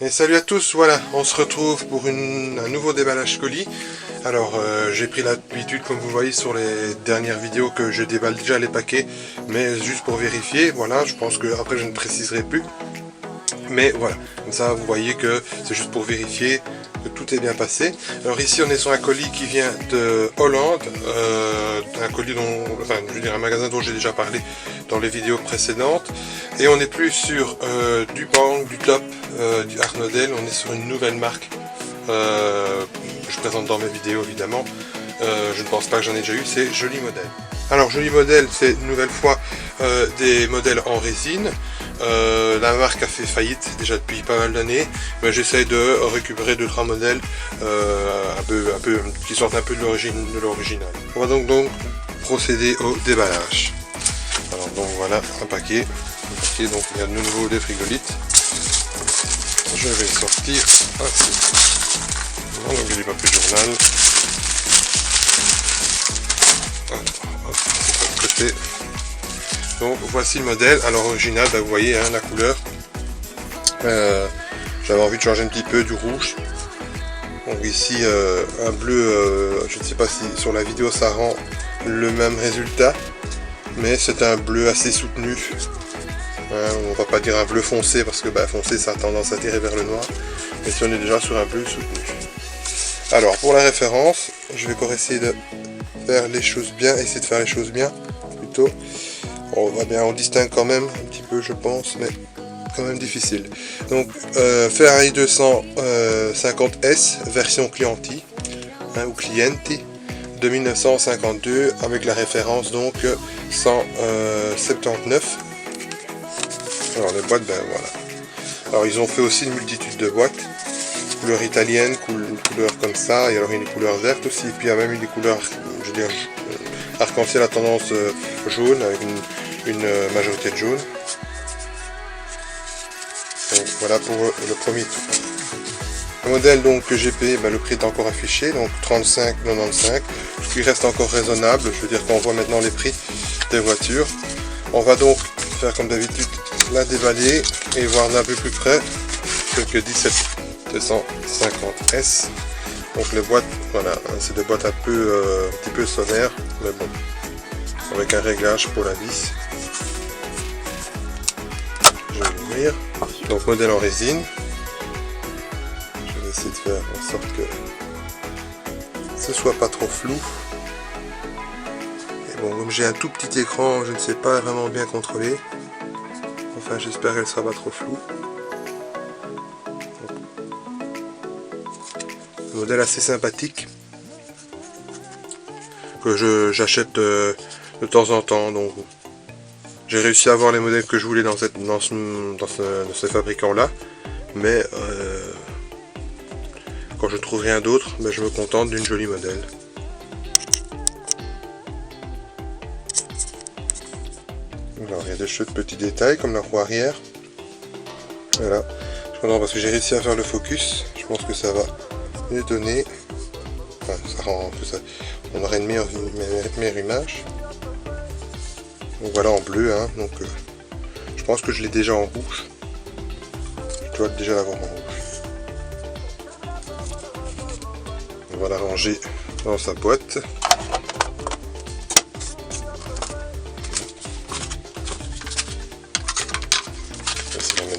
Et salut à tous, voilà, on se retrouve pour un nouveau déballage colis. Alors j'ai pris l'habitude, comme vous voyez sur les dernières vidéos, que je déballe déjà les paquets, mais juste pour vérifier, voilà, je pense que après je ne préciserai plus. Mais voilà, comme ça vous voyez que c'est juste pour vérifier que tout est bien passé. Alors ici on est sur un colis qui vient de Hollande, un colis dont, enfin je veux dire un magasin dont j'ai déjà parlé dans les vidéos précédentes. Et on n'est plus sur du Bang, du Top, du Arnodel, on est sur une nouvelle marque. Je présente dans mes vidéos évidemment. Je ne pense pas que j'en ai déjà eu, c'est Joli Model. Alors Joli Model, c'est une nouvelle fois des modèles en résine. La marque a fait faillite déjà depuis pas mal d'années, mais j'essaye de récupérer 2-3 modèles un peu qui sortent un peu de l'original. On va donc procéder au déballage. Alors donc voilà un paquet, donc il y a de nouveau des frigolites. Je vais le sortir ainsi. Donc il y a du papier journal. Côté. Donc voici le modèle. Alors original, bah, vous voyez hein, la couleur. J'avais envie de changer un petit peu du rouge. Donc ici un bleu, je ne sais pas si sur la vidéo ça rend le même résultat, mais c'est un bleu assez soutenu. On va pas dire un bleu foncé parce que bah, foncé ça a tendance à tirer vers le noir, mais si on est déjà sur un bleu soutenu. Alors pour la référence, je vais encore essayer de faire les choses bien, plutôt. On distingue quand même un petit peu je pense, mais quand même difficile. Donc Ferrari 250S version Clienti hein, ou Clienti de 1952 avec la référence donc 179. Alors les boîtes, ben voilà. Alors ils ont fait aussi une multitude de boîtes, couleur italienne, couleur comme ça, et alors une couleur verte aussi, et puis il y a même une des couleurs, je veux dire, arc-en-ciel à tendance jaune, avec une majorité de jaune. Donc, voilà pour le premier tour. Le modèle donc que j'ai payé, ben, le prix est encore affiché, donc 35,95, ce qui reste encore raisonnable, je veux dire qu'on voit maintenant les prix des voitures. On va donc faire comme d'habitude la déballer et voir d'un peu plus près ce que 17250S. Donc les boîtes, voilà, c'est des boîtes un petit peu sonnaires, mais bon, avec un réglage pour la vis. Je vais l'ouvrir. Donc modèle en résine. Je vais essayer de faire en sorte que ce soit pas trop flou. Et bon, comme j'ai un tout petit écran, je ne sais pas vraiment bien contrôler. Enfin, j'espère qu'elle ne sera pas trop floue. Un modèle assez sympathique que j'achète de temps en temps. Donc, j'ai réussi à avoir les modèles que je voulais dans ce fabricant-là, mais quand je trouve rien d'autre, ben, je me contente d'une jolie modèle. Alors, il y a des chouettes petits détails comme la roue arrière. Voilà, je suis content parce que j'ai réussi à faire le focus. Je pense que ça va mieux donner. Enfin, ça rend un peu ça. On aurait une meilleure image. Donc voilà en bleu, hein, donc je pense que je l'ai déjà en rouge. Je dois déjà l'avoir en rouge. On va la ranger dans sa boîte.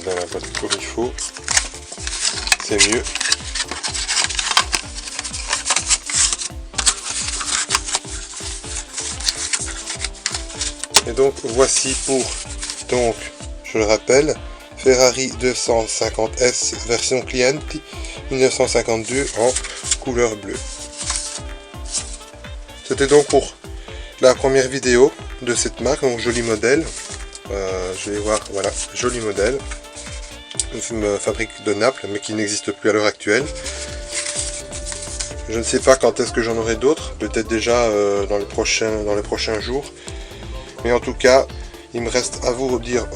Dans la boîte comme il faut, c'est mieux. Et donc voici pour, donc je le rappelle, Ferrari 250S version Clienti 1952 en couleur bleue. C'était donc pour la première vidéo de cette marque, donc Joli Model. Je vais voir, voilà, Joli Model. Une fabrique de Naples, mais qui n'existe plus à l'heure actuelle. Je ne sais pas quand est-ce que j'en aurai d'autres, peut-être déjà dans les prochains jours. Mais en tout cas, il me reste à vous dire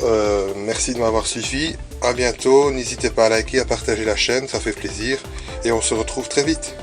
merci de m'avoir suivi. À bientôt, n'hésitez pas à liker, à partager la chaîne, ça fait plaisir. Et on se retrouve très vite.